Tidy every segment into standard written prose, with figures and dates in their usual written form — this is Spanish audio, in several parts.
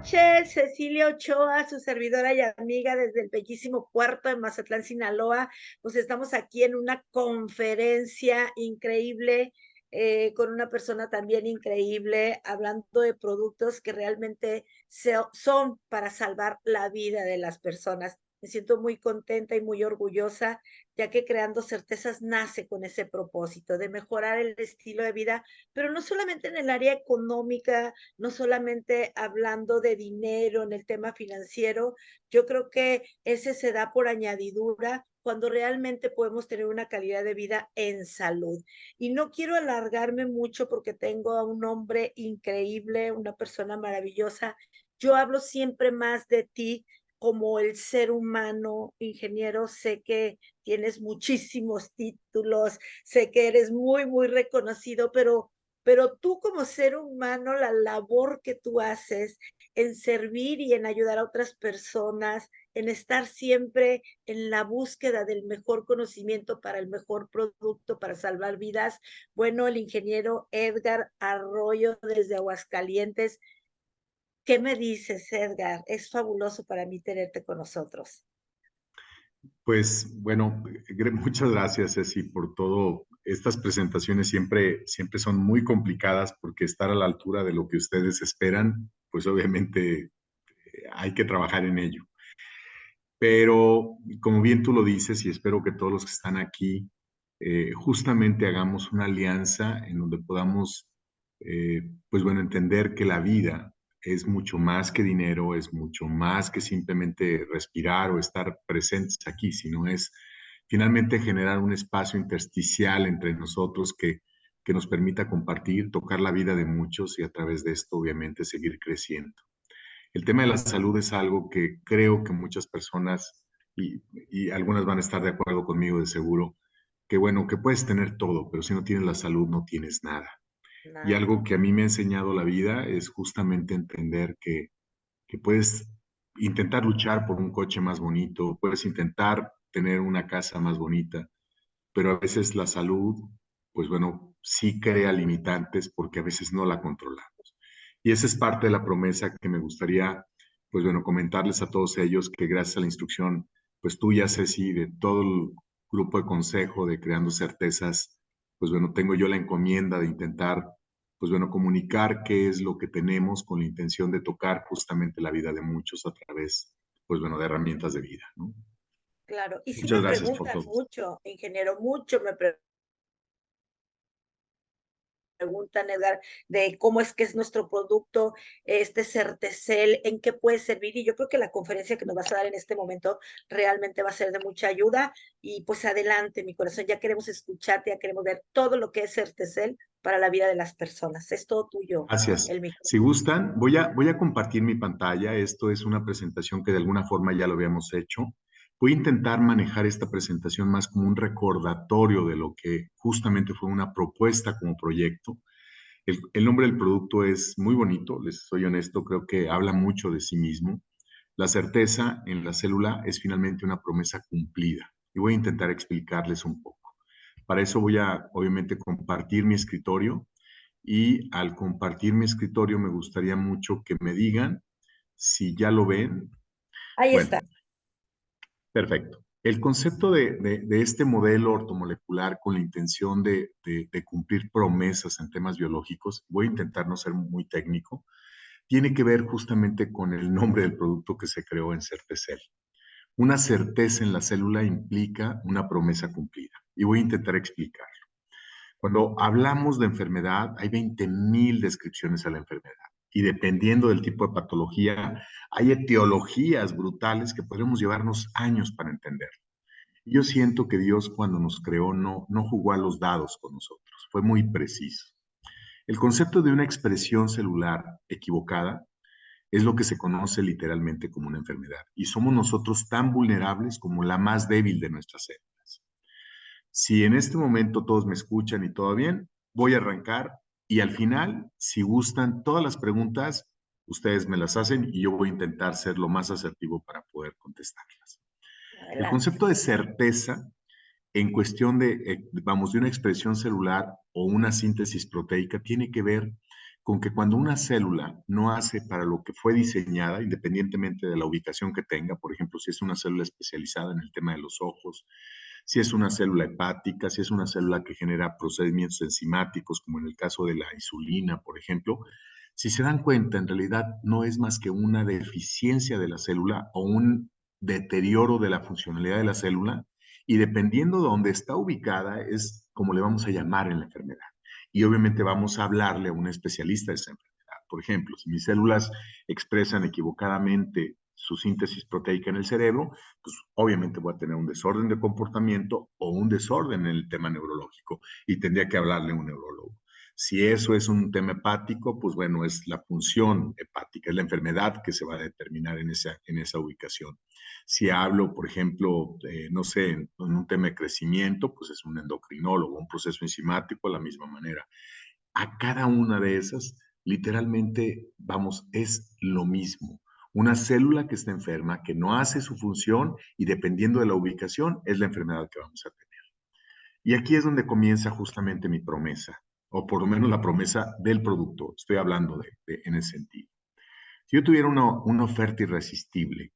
noches, Cecilia Ochoa, su servidora y amiga desde el bellísimo puerto de Mazatlán, Sinaloa. Pues estamos aquí en una conferencia increíble con una persona también increíble, hablando de productos que realmente son para salvar la vida de las personas. Me siento muy contenta y muy orgullosa, ya que Creando Certezas nace con ese propósito de mejorar el estilo de vida, pero no solamente en el área económica, no solamente hablando de dinero en el tema financiero, yo creo que ese se da por añadidura cuando realmente podemos tener una calidad de vida en salud. Y no quiero alargarme mucho porque tengo a un hombre increíble, una persona maravillosa. Yo hablo siempre más de ti como el ser humano, ingeniero. Sé que tienes muchísimos títulos, sé que eres muy, muy reconocido, pero tú como ser humano, la labor que tú haces en servir y en ayudar a otras personas, en estar siempre en la búsqueda del mejor conocimiento para el mejor producto, para salvar vidas. Bueno, el ingeniero Edgar Arroyo desde Aguascalientes. ¿Qué me dices, Edgar? Es fabuloso para mí tenerte con nosotros. Pues bueno, muchas gracias, Ceci, por todo. Estas presentaciones siempre son muy complicadas porque estar a la altura de lo que ustedes esperan, pues obviamente hay que trabajar en ello. Pero como bien tú lo dices, y espero que todos los que están aquí justamente hagamos una alianza en donde podamos, pues bueno, entender que la vida es mucho más que dinero, es mucho más que simplemente respirar o estar presentes aquí, sino es finalmente generar un espacio intersticial entre nosotros que nos permita compartir, tocar la vida de muchos y a través de esto, obviamente, seguir creciendo. El tema de la salud es algo que creo que muchas personas, y algunas van a estar de acuerdo conmigo de seguro, que bueno, que puedes tener todo, pero si no tienes la salud no tienes nada. Y Nada. algo que a mí me ha enseñado la vida es justamente entender que puedes intentar luchar por un coche más bonito, puedes intentar tener una casa más bonita, pero a veces la salud, pues bueno, sí crea limitantes porque a veces no la controlamos. Y esa es parte de la promesa que me gustaría, pues bueno, comentarles a todos ellos que gracias a la instrucción, pues tuya, Ceci, de todo el grupo de consejo de Creando Certezas, pues bueno, tengo yo la encomienda de intentar, pues bueno, comunicar qué es lo que tenemos con la intención de tocar justamente la vida de muchos a través, pues bueno, de herramientas de vida, ¿no? Claro. Y sí Muchas me gracias por preguntan todo. mucho, ingeniero, mucho me preguntan, Edgar, de cómo es que es nuestro producto, este Certecel, en qué puede servir. Y yo creo que la conferencia que nos vas a dar en este momento realmente va a ser de mucha ayuda. Y pues adelante, mi corazón, ya queremos escucharte, ya queremos ver todo lo que es Certecel para la vida de las personas. Es todo tuyo, Gracias. el Si micrófono. gustan, voy a compartir mi pantalla. Esto es una presentación que de alguna forma ya lo habíamos hecho. Voy a intentar manejar esta presentación más como un recordatorio de lo que justamente fue una propuesta como proyecto. El nombre del producto es muy bonito, les soy honesto, creo que habla mucho de sí mismo. La certeza en la célula es finalmente una promesa cumplida y voy a intentar explicarles un poco. Para eso voy a, obviamente, compartir mi escritorio y al compartir mi escritorio me gustaría mucho que me digan si ya lo ven. Ahí Bueno, está. perfecto. El concepto de este modelo ortomolecular con la intención de cumplir promesas en temas biológicos, voy a intentar no ser muy técnico, tiene que ver justamente con el nombre del producto que se creó en Certecel. Una certeza en la célula implica una promesa cumplida. Y voy a intentar explicar. Cuando hablamos de enfermedad, hay 20,000 descripciones a la enfermedad. Y dependiendo del tipo de patología, hay etiologías brutales que podremos llevarnos años para entender. Yo siento que Dios cuando nos creó no jugó a los dados con nosotros, fue muy preciso. El concepto de una expresión celular equivocada es lo que se conoce literalmente como una enfermedad. Y somos nosotros tan vulnerables como la más débil de nuestras células. Si en este momento todos me escuchan y todo bien, voy a arrancar y al final, si gustan todas las preguntas, ustedes me las hacen y yo voy a intentar ser lo más asertivo para poder contestarlas. El Adelante. concepto de certeza en cuestión de, vamos, de una expresión celular o una síntesis proteica tiene que ver con que cuando una célula no hace para lo que fue diseñada, independientemente de la ubicación que tenga, por ejemplo, si es una célula especializada en el tema de los ojos, si es una célula hepática, si es una célula que genera procedimientos enzimáticos, como en el caso de la insulina, por ejemplo, si se dan cuenta, en realidad no es más que una deficiencia de la célula o un deterioro de la funcionalidad de la célula, y dependiendo de dónde está ubicada, es como le vamos a llamar en la enfermedad. Y obviamente vamos a hablarle a un especialista de esa enfermedad. Por ejemplo, si mis células expresan equivocadamente su síntesis proteica en el cerebro, pues obviamente voy a tener un desorden de comportamiento o un desorden en el tema neurológico y tendría que hablarle a un neurólogo. Si eso es un tema hepático, pues bueno, es la función hepática, es la enfermedad que se va a determinar en esa ubicación. Si hablo, por ejemplo, no sé, en un tema de crecimiento, pues es un endocrinólogo, un proceso enzimático de la misma manera. A cada una de esas, literalmente, vamos, es lo mismo. Una célula que está enferma, que no hace su función y dependiendo de la ubicación, es la enfermedad que vamos a tener. Y aquí es donde comienza justamente mi promesa, o por lo menos la promesa del producto. Estoy hablando en ese sentido. Si yo tuviera una oferta irresistible,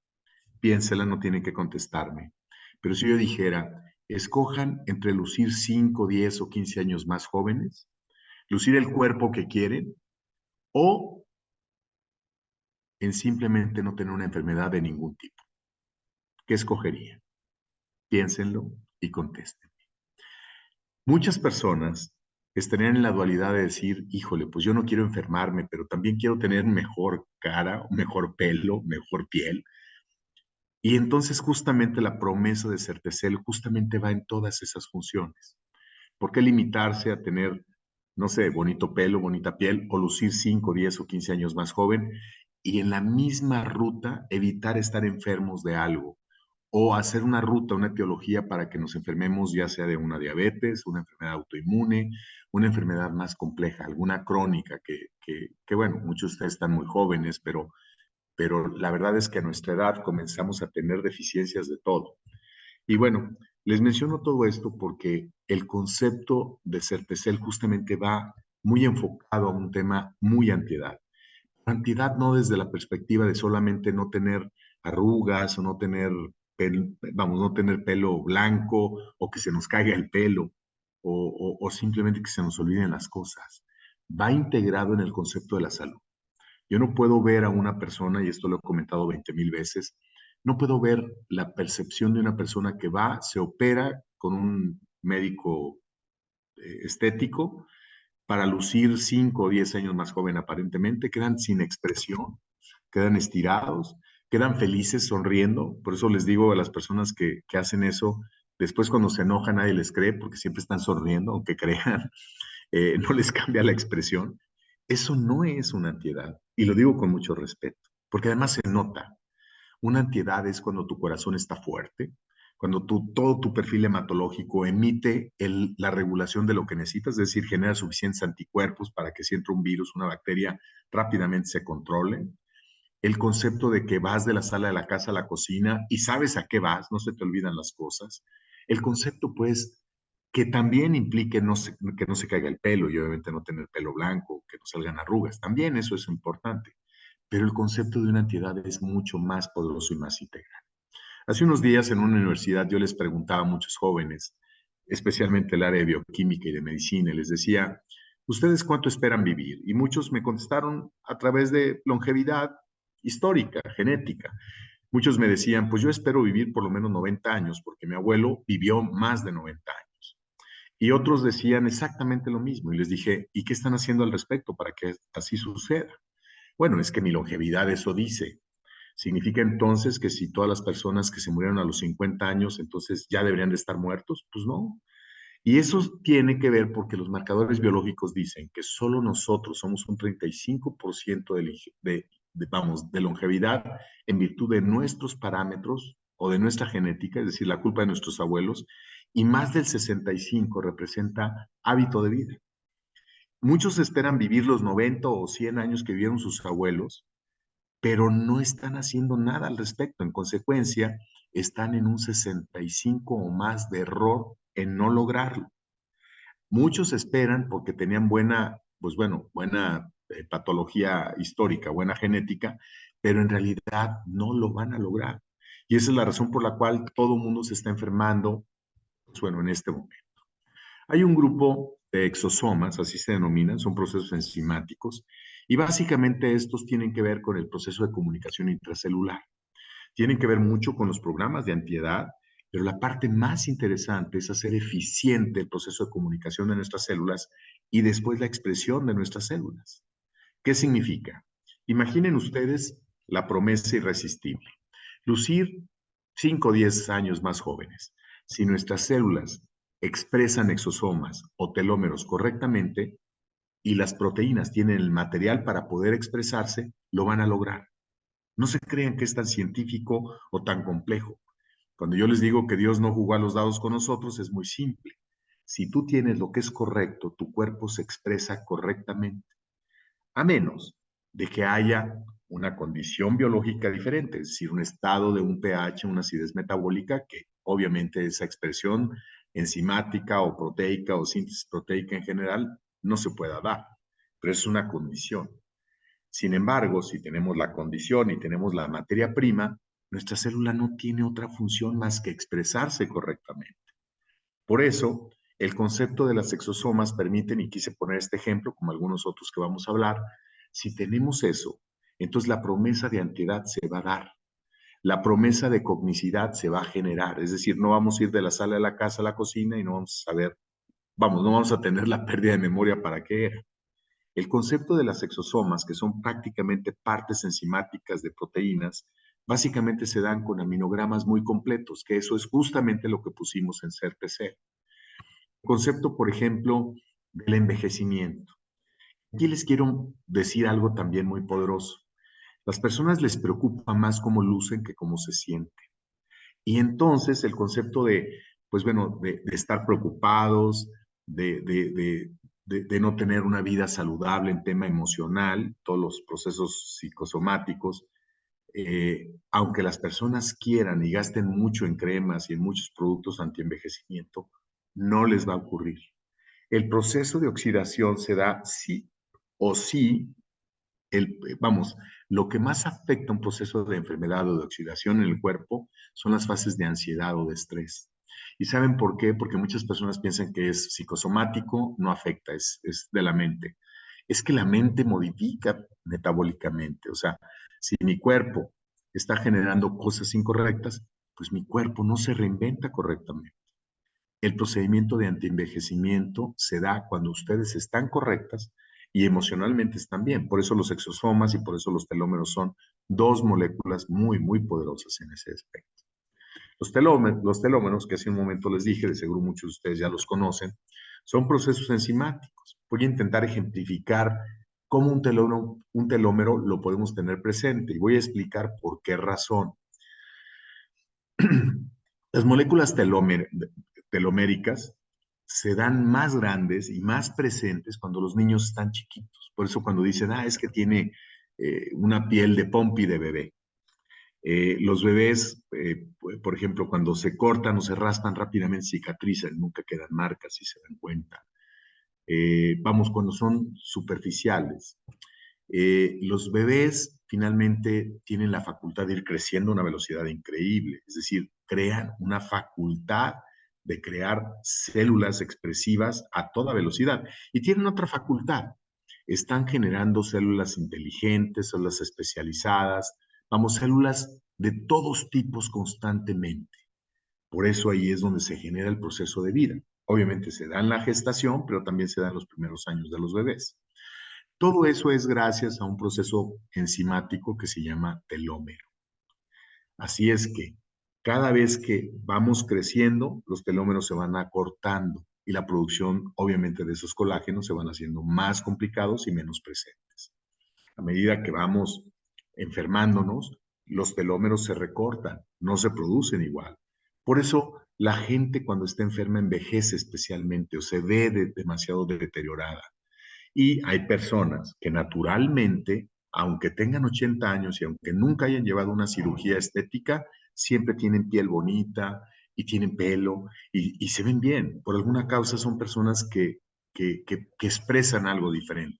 piénsela, no tiene que contestarme. Pero si yo dijera, escojan entre lucir 5, 10 o 15 años más jóvenes, lucir el cuerpo que quieren o en simplemente no tener una enfermedad de ningún tipo. ¿Qué escogería? Piénsenlo y contesten. Muchas personas estarían en la dualidad de decir, híjole, pues yo no quiero enfermarme, pero también quiero tener mejor cara, mejor pelo, mejor piel. Y entonces justamente la promesa de Certecel justamente va en todas esas funciones. ¿Por qué limitarse a tener, no sé, bonito pelo, bonita piel o lucir 5, 10 o 15 años más joven y en la misma ruta evitar estar enfermos de algo o hacer una ruta, una etiología para que nos enfermemos ya sea de una diabetes, una enfermedad autoinmune, una enfermedad más compleja, alguna crónica que bueno, muchos de ustedes están muy jóvenes, pero la verdad es que a nuestra edad comenzamos a tener deficiencias de todo. Y bueno, les menciono todo esto porque el concepto de Certecel justamente va muy enfocado a un tema muy antiedad. Antiedad no desde la perspectiva de solamente no tener arrugas o no tener pelo, vamos, no tener pelo blanco o que se nos caiga el pelo o simplemente que se nos olviden las cosas. Va integrado en el concepto de la salud. Yo no puedo ver a una persona, y esto lo he comentado 20,000 veces, no puedo ver la percepción de una persona que va, se opera con un médico estético para lucir 5 o 10 años más joven aparentemente, quedan sin expresión, quedan estirados, quedan felices sonriendo. Por eso les digo a las personas que hacen eso, después cuando se enojan nadie les cree porque siempre están sonriendo, aunque crean, no les cambia la expresión. Eso no es una antiedad, y lo digo con mucho respeto, porque además se nota. Una antiedad es cuando tu corazón está fuerte, cuando todo tu perfil hematológico emite la regulación de lo que necesitas, es decir, genera suficientes anticuerpos para que si entra un virus, una bacteria, rápidamente se controle. El concepto de que vas de la sala de la casa a la cocina y sabes a qué vas, no se te olvidan las cosas. El concepto, pues, que también implique que no se caiga el pelo y obviamente no tener pelo blanco, que no salgan arrugas. También eso es importante. Pero el concepto de una entidad es mucho más poderoso y más integral. Hace unos días en una universidad yo les preguntaba a muchos jóvenes, especialmente el área de bioquímica y de medicina, y les decía, ¿ustedes cuánto esperan vivir? Y muchos me contestaron a través de longevidad histórica, genética. Muchos me decían, pues yo espero vivir por lo menos 90 años, porque mi abuelo vivió más de 90 años. Y otros decían exactamente lo mismo. Y les dije, ¿y qué están haciendo al respecto para que así suceda? Bueno, es que mi longevidad eso dice. ¿Significa entonces que si todas las personas que se murieron a los 50 años, entonces ya deberían de estar muertos? Pues no. Y eso tiene que ver porque los marcadores biológicos dicen que solo nosotros somos un 35% vamos, de longevidad en virtud de nuestros parámetros o de nuestra genética, es decir, la culpa de nuestros abuelos, y más del 65% representa hábito de vida. Muchos esperan vivir los 90 o 100 años que vivieron sus abuelos, pero no están haciendo nada al respecto. En consecuencia, están en un 65 o más de error en no lograrlo. Muchos esperan porque tenían buena, pues bueno, buena patología histórica, buena genética, pero en realidad no lo van a lograr. Y esa es la razón por la cual todo el mundo se está enfermando, pues, bueno, en este momento. Hay un grupo de exosomas, así se denominan, son procesos enzimáticos, y básicamente estos tienen que ver con el proceso de comunicación intracelular. Tienen que ver mucho con los programas de antiedad, pero la parte más interesante es hacer eficiente el proceso de comunicación de nuestras células y después la expresión de nuestras células. ¿Qué significa? Imaginen ustedes la promesa irresistible. Lucir 5 o 10 años más jóvenes. Si nuestras células expresan exosomas o telómeros correctamente y las proteínas tienen el material para poder expresarse, lo van a lograr. No se crean que es tan científico o tan complejo. Cuando yo les digo que Dios no jugó a los dados con nosotros, es muy simple. Si tú tienes lo que es correcto, tu cuerpo se expresa correctamente, a menos de que haya una condición biológica diferente, es decir, un estado de un pH, una acidez metabólica, que obviamente esa expresión enzimática o proteica o síntesis proteica en general no se pueda dar, pero es una condición. Sin embargo, si tenemos la condición y tenemos la materia prima, nuestra célula no tiene otra función más que expresarse correctamente. Por eso, el concepto de las exosomas permiten, y quise poner este ejemplo, como algunos otros que vamos a hablar, si tenemos eso, entonces la promesa de antiedad se va a dar, la promesa de cognicidad se va a generar, es decir, no vamos a ir de la sala de la casa a la cocina y no vamos a saber, vamos, no vamos a tener la pérdida de memoria para qué era. El concepto de las exosomas, que son prácticamente partes enzimáticas de proteínas, básicamente se dan con aminogramas muy completos, que eso es justamente lo que pusimos en CERTC. El concepto, por ejemplo, del envejecimiento. Aquí les quiero decir algo también muy poderoso. Las personas les preocupa más cómo lucen que cómo se sienten. Y entonces el concepto de, pues bueno, de estar preocupados, de no tener una vida saludable en tema emocional, todos los procesos psicosomáticos, aunque las personas quieran y gasten mucho en cremas y en muchos productos antienvejecimiento, no les va a ocurrir. El proceso de oxidación se da sí o sí, vamos, lo que más afecta un proceso de enfermedad o de oxidación en el cuerpo son las fases de ansiedad o de estrés. ¿Y saben por qué? Porque muchas personas piensan que es psicosomático, no afecta, es de la mente. Es que la mente modifica metabólicamente. O sea, si mi cuerpo está generando cosas incorrectas, pues mi cuerpo no se reinventa correctamente. El procedimiento de antienvejecimiento se da cuando ustedes están correctas y emocionalmente están bien. Por eso los exosomas y por eso los telómeros son dos moléculas muy, muy poderosas en ese aspecto. Los telómeros, que hace un momento les dije, de seguro muchos de ustedes ya los conocen, son procesos enzimáticos. Voy a intentar ejemplificar cómo un telómero lo podemos tener presente y voy a explicar por qué razón. Las moléculas teloméricas se dan más grandes y más presentes cuando los niños están chiquitos. Por eso cuando dicen, es que tiene una piel de pompi de bebé. Los bebés, por ejemplo, cuando se cortan o se raspan rápidamente, cicatrizan, nunca quedan marcas, si se dan cuenta. Vamos, cuando son superficiales. Los bebés finalmente tienen la facultad de ir creciendo a una velocidad increíble, es decir, crean una facultad de crear células expresivas a toda velocidad. Y tienen otra facultad, están generando células inteligentes, células especializadas, vamos, células de todos tipos constantemente. Por eso ahí es donde se genera el proceso de vida. Obviamente se da en la gestación, pero también se da en los primeros años de los bebés. Todo eso es gracias a un proceso enzimático que se llama telómero. Así es que cada vez que vamos creciendo, los telómeros se van acortando y la producción, obviamente, de esos colágenos se van haciendo más complicados y menos presentes. A medida que vamos enfermándonos, los telómeros se recortan, no se producen igual. Por eso la gente cuando está enferma envejece especialmente o se ve demasiado deteriorada. Y hay personas que naturalmente, aunque tengan 80 años y aunque nunca hayan llevado una cirugía estética, siempre tienen piel bonita y tienen pelo y se ven bien. Por alguna causa son personas que expresan algo diferente.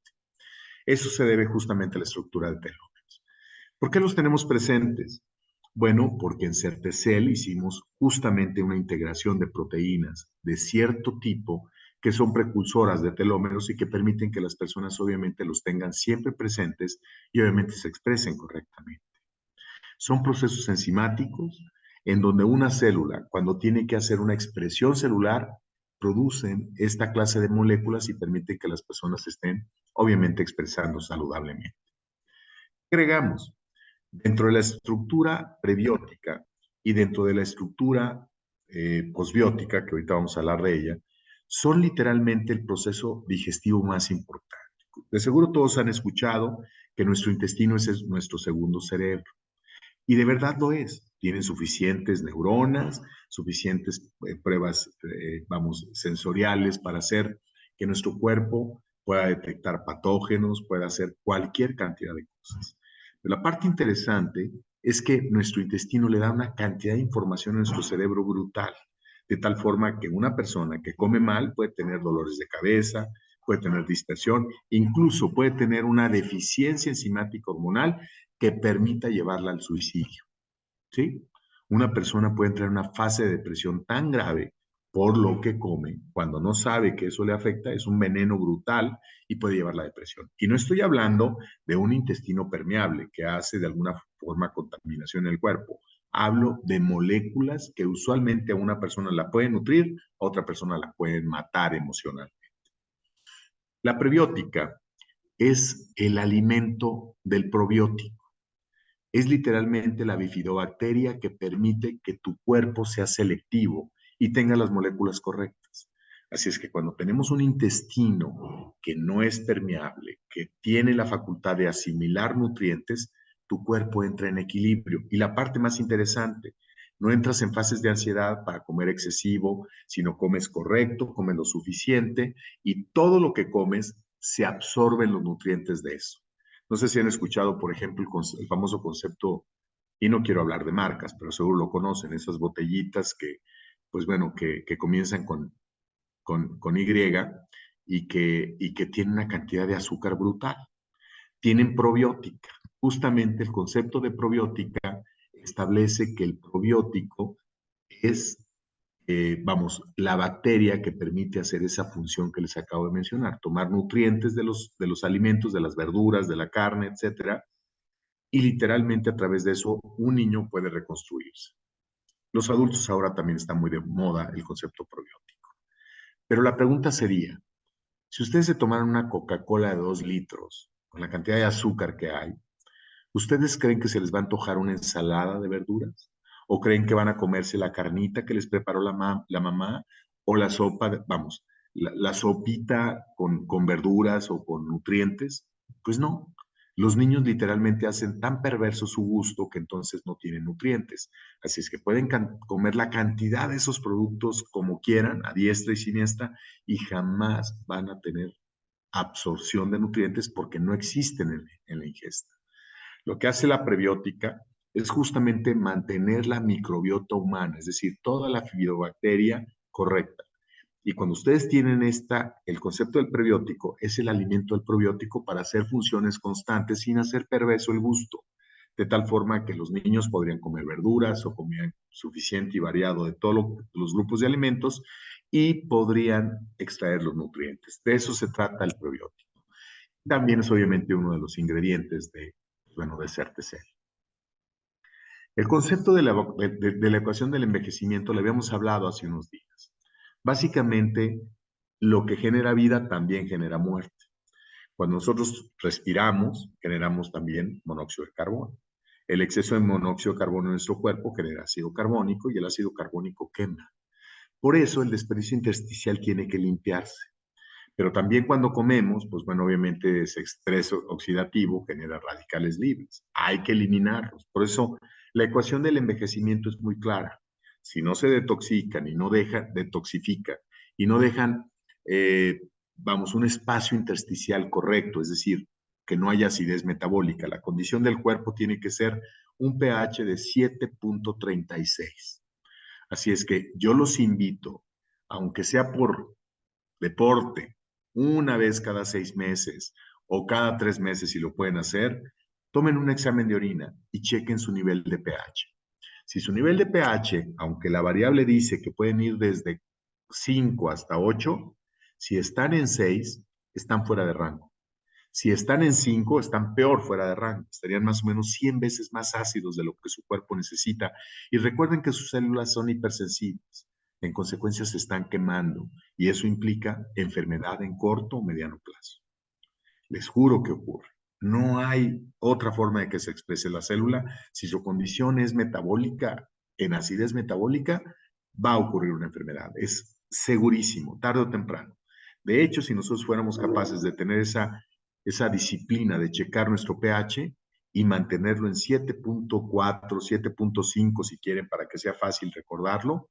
Eso se debe justamente a la estructura de telómeros. ¿Por qué los tenemos presentes? Bueno, porque en Certecel hicimos justamente una integración de proteínas de cierto tipo que son precursoras de telómeros y que permiten que las personas obviamente los tengan siempre presentes y obviamente se expresen correctamente. Son procesos enzimáticos en donde una célula, cuando tiene que hacer una expresión celular, producen esta clase de moléculas y permiten que las personas estén obviamente expresando saludablemente. Agregamos, dentro de la estructura prebiótica y dentro de la estructura posbiótica, que ahorita vamos a hablar de ella, son literalmente el proceso digestivo más importante. De seguro todos han escuchado que nuestro intestino es nuestro segundo cerebro. Y de verdad lo es. Tienen suficientes neuronas, suficientes pruebas, sensoriales para hacer que nuestro cuerpo pueda detectar patógenos, pueda hacer cualquier cantidad de cosas. Pero la parte interesante es que nuestro intestino le da una cantidad de información a nuestro cerebro brutal, de tal forma que una persona que come mal puede tener dolores de cabeza, puede tener dispersión, incluso puede tener una deficiencia enzimática hormonal que permita llevarla al suicidio. ¿Sí? Una persona puede entrar en una fase de depresión tan grave por lo que come, cuando no sabe que eso le afecta, es un veneno brutal y puede llevar la depresión. Y no estoy hablando de un intestino permeable que hace de alguna forma contaminación en el cuerpo. Hablo de moléculas que usualmente a una persona la pueden nutrir, a otra persona la pueden matar emocionalmente. La prebiótica es el alimento del probiótico. Es literalmente la bifidobacteria que permite que tu cuerpo sea selectivo y tenga las moléculas correctas. Así es que cuando tenemos un intestino que no es permeable, que tiene la facultad de asimilar nutrientes, tu cuerpo entra en equilibrio. Y la parte más interesante, no entras en fases de ansiedad para comer excesivo, sino comes correcto, comes lo suficiente y todo lo que comes se absorben los nutrientes de eso. No sé si han escuchado, por ejemplo, el famoso concepto, y no quiero hablar de marcas, pero seguro lo conocen, esas botellitas que, pues bueno, que comienzan con Y y que tienen una cantidad de azúcar brutal. Tienen probiótica. Justamente el concepto de probiótica establece que el probiótico es, la bacteria que permite hacer esa función que les acabo de mencionar, tomar nutrientes de los alimentos, de las verduras, de la carne, etcétera, y literalmente a través de eso un niño puede reconstruirse. Los adultos ahora también está muy de moda el concepto probiótico. Pero la pregunta sería, si ustedes se tomaran una Coca-Cola de 2 litros, con la cantidad de azúcar que hay, ¿ustedes creen que se les va a antojar una ensalada de verduras? ¿O creen que van a comerse la carnita que les preparó la mamá? ¿O la sopa, la sopita con verduras o con nutrientes? Pues no. Los niños literalmente hacen tan perverso su gusto que entonces no tienen nutrientes. Así es que pueden comer la cantidad de esos productos como quieran, a diestra y siniestra, y jamás van a tener absorción de nutrientes porque no existen en la ingesta. Lo que hace la prebiótica es justamente mantener la microbiota humana, es decir, toda la fibobacteria correcta. Y cuando ustedes tienen el concepto del prebiótico, es el alimento del probiótico para hacer funciones constantes sin hacer perverso el gusto, de tal forma que los niños podrían comer verduras o comían suficiente y variado de todos los grupos de alimentos y podrían extraer los nutrientes. De eso se trata el prebiótico. También es obviamente uno de los ingredientes de Certecel. El concepto de la ecuación del envejecimiento le habíamos hablado hace unos días. Básicamente, lo que genera vida también genera muerte. Cuando nosotros respiramos, generamos también monóxido de carbono. El exceso de monóxido de carbono en nuestro cuerpo genera ácido carbónico y el ácido carbónico quema. Por eso el desperdicio intersticial tiene que limpiarse. Pero también cuando comemos, pues bueno, obviamente ese estrés oxidativo genera radicales libres. Hay que eliminarlos. Por eso la ecuación del envejecimiento es muy clara. Si no se detoxican y no dejan, detoxifican y no dejan, un espacio intersticial correcto, es decir, que no haya acidez metabólica. La condición del cuerpo tiene que ser un pH de 7.36. Así es que yo los invito, aunque sea por deporte, una vez cada 6 meses o cada 3 meses si lo pueden hacer, tomen un examen de orina y chequen su nivel de pH. Si su nivel de pH, aunque la variable dice que pueden ir desde 5 hasta 8, si están en 6, están fuera de rango. Si están en 5, están peor fuera de rango. Estarían más o menos 100 veces más ácidos de lo que su cuerpo necesita. Y recuerden que sus células son hipersensibles. En consecuencia, se están quemando. Y eso implica enfermedad en corto o mediano plazo. Les juro que ocurre. No hay otra forma de que se exprese la célula. Si su condición es metabólica, en acidez metabólica, va a ocurrir una enfermedad. Es segurísimo, tarde o temprano. De hecho, si nosotros fuéramos capaces de tener esa disciplina de checar nuestro pH y mantenerlo en 7.4, 7.5, si quieren, para que sea fácil recordarlo,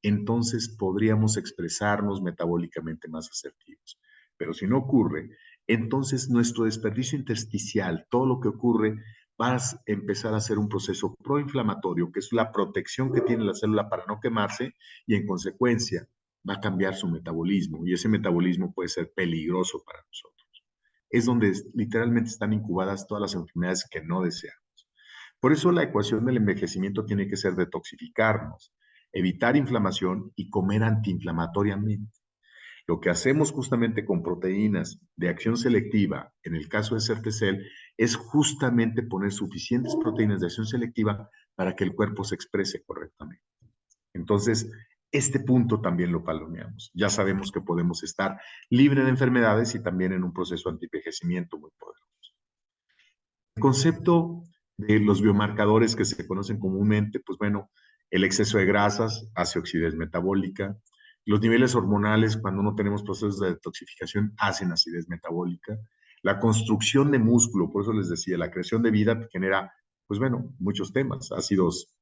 entonces podríamos expresarnos metabólicamente más asertivos. Pero si no ocurre, entonces nuestro desperdicio intersticial, todo lo que ocurre, va a empezar a ser un proceso proinflamatorio, que es la protección que tiene la célula para no quemarse, y en consecuencia va a cambiar su metabolismo, y ese metabolismo puede ser peligroso para nosotros. Es donde literalmente están incubadas todas las enfermedades que no deseamos. Por eso la ecuación del envejecimiento tiene que ser detoxificarnos, evitar inflamación y comer antiinflamatoriamente. Lo que hacemos justamente con proteínas de acción selectiva, en el caso de Certecel, es justamente poner suficientes proteínas de acción selectiva para que el cuerpo se exprese correctamente. Entonces, este punto también lo palomeamos. Ya sabemos que podemos estar libre de enfermedades y también en un proceso de antienvejecimiento muy poderoso. El concepto de los biomarcadores que se conocen comúnmente, pues bueno, el exceso de grasas hace oxidez metabólica, los niveles hormonales cuando no tenemos procesos de detoxificación hacen acidez metabólica, la construcción de músculo, por eso les decía, la creación de vida genera, pues bueno, muchos temas, ácidos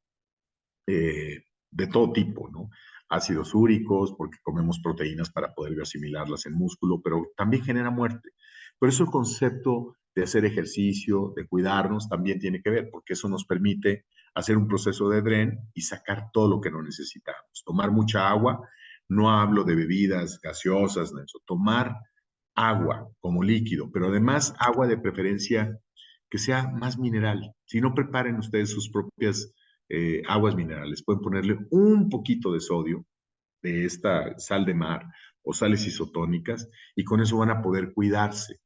de todo tipo, ¿no? Ácidos úricos, porque comemos proteínas para poder asimilarlas en músculo, pero también genera muerte. Por eso el concepto de hacer ejercicio, de cuidarnos, también tiene que ver, porque eso nos permite hacer un proceso de dren y sacar todo lo que no necesitamos. Tomar mucha agua, no hablo de bebidas gaseosas, eso, tomar agua como líquido, pero además agua de preferencia que sea más mineral. Si no, preparen ustedes sus propias aguas minerales. Pueden ponerle un poquito de sodio, de esta sal de mar o sales isotónicas, y con eso van a poder cuidarse.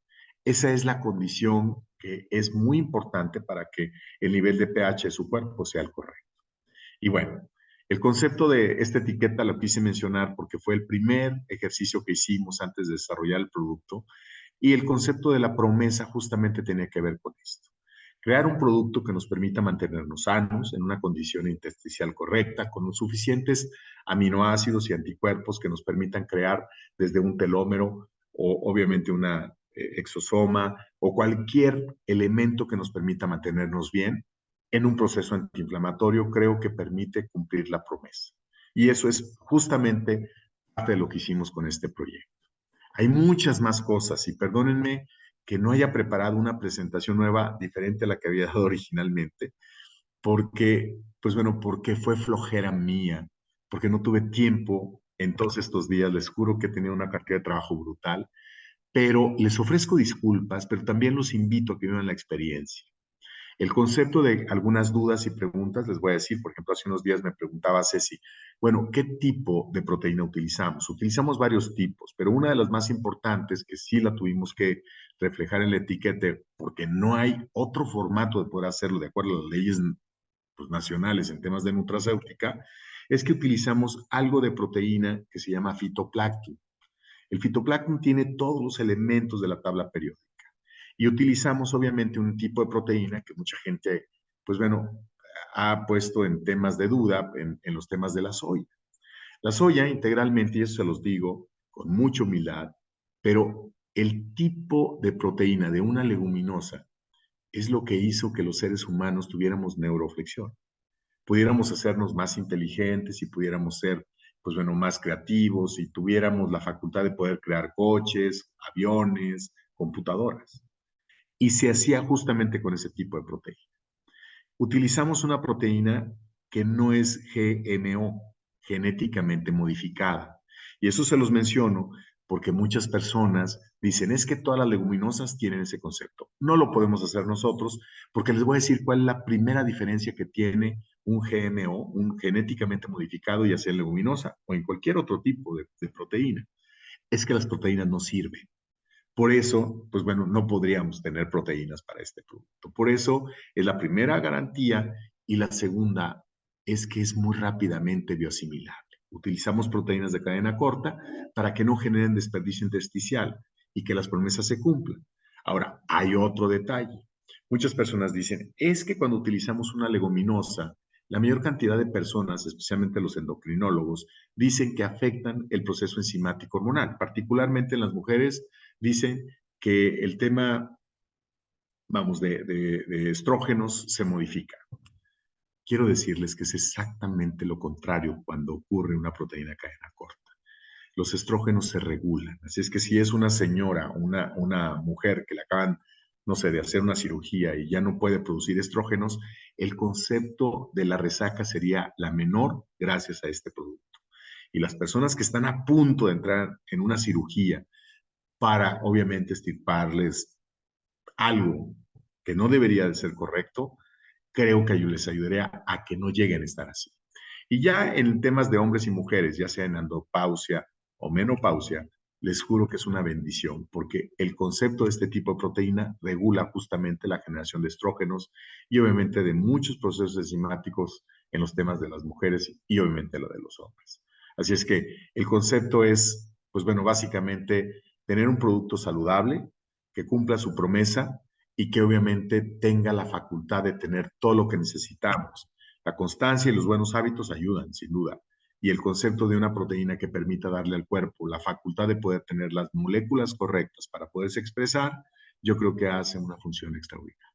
Esa es la condición que es muy importante para que el nivel de pH de su cuerpo sea el correcto. Y bueno, el concepto de esta etiqueta lo quise mencionar porque fue el primer ejercicio que hicimos antes de desarrollar el producto, y el concepto de la promesa justamente tenía que ver con esto. Crear un producto que nos permita mantenernos sanos en una condición intersticial correcta, con los suficientes aminoácidos y anticuerpos que nos permitan crear desde un telómero o obviamente una exosoma o cualquier elemento que nos permita mantenernos bien en un proceso antiinflamatorio, creo que permite cumplir la promesa. Y eso es justamente parte de lo que hicimos con este proyecto. Hay muchas más cosas y perdónenme que no haya preparado una presentación nueva diferente a la que había dado originalmente, porque, pues bueno, porque fue flojera mía, porque no tuve tiempo en todos estos días, les juro que he tenido una cantidad de trabajo brutal, pero les ofrezco disculpas, pero también los invito a que vivan la experiencia. El concepto de algunas dudas y preguntas, les voy a decir, por ejemplo, hace unos días me preguntaba Ceci, bueno, ¿qué tipo de proteína utilizamos? Utilizamos varios tipos, pero una de las más importantes, que sí la tuvimos que reflejar en la etiqueta, porque no hay otro formato de poder hacerlo de acuerdo a las leyes pues, nacionales en temas de nutracéutica, es que utilizamos algo de proteína que se llama fitoplancton. El fitoplancton tiene todos los elementos de la tabla periódica. Y utilizamos obviamente un tipo de proteína que mucha gente, pues bueno, ha puesto en temas de duda, en los temas de la soya. La soya integralmente, y eso se los digo con mucha humildad, pero el tipo de proteína de una leguminosa es lo que hizo que los seres humanos tuviéramos neuroflexión, pudiéramos hacernos más inteligentes y pudiéramos ser, pues bueno, más creativos y tuviéramos la facultad de poder crear coches, aviones, computadoras. Y se hacía justamente con ese tipo de proteína. Utilizamos una proteína que no es GMO, genéticamente modificada. Y eso se los menciono porque muchas personas dicen, es que todas las leguminosas tienen ese concepto. No lo podemos hacer nosotros, porque les voy a decir cuál es la primera diferencia que tiene un GMO, un genéticamente modificado, ya sea en leguminosa o en cualquier otro tipo de proteína. Es que las proteínas no sirven. Por eso, pues bueno, no podríamos tener proteínas para este producto. Por eso es la primera garantía y la segunda es que es muy rápidamente bioasimilable. Utilizamos proteínas de cadena corta para que no generen desperdicio intersticial y que las promesas se cumplan. Ahora, hay otro detalle. Muchas personas dicen, es que cuando utilizamos una leguminosa, la mayor cantidad de personas, especialmente los endocrinólogos, dicen que afectan el proceso enzimático hormonal, particularmente en las mujeres dicen que el tema, vamos, de estrógenos se modifica. Quiero decirles que es exactamente lo contrario cuando ocurre una proteína de cadena corta. Los estrógenos se regulan. Así es que si es una señora, una mujer que le acaban, no sé, de hacer una cirugía y ya no puede producir estrógenos, el concepto de la resaca sería la menor gracias a este producto. Y las personas que están a punto de entrar en una cirugía para, obviamente, estirparles algo que no debería de ser correcto, creo que yo les ayudaría a que no lleguen a estar así. Y ya en temas de hombres y mujeres, ya sea en andropausia o menopausia, les juro que es una bendición, porque el concepto de este tipo de proteína regula justamente la generación de estrógenos y obviamente de muchos procesos enzimáticos en los temas de las mujeres y obviamente lo de los hombres. Así es que el concepto es, pues bueno, básicamente tener un producto saludable que cumpla su promesa y que obviamente tenga la facultad de tener todo lo que necesitamos. La constancia y los buenos hábitos ayudan, sin duda. Y el concepto de una proteína que permita darle al cuerpo la facultad de poder tener las moléculas correctas para poderse expresar, yo creo que hace una función extraordinaria.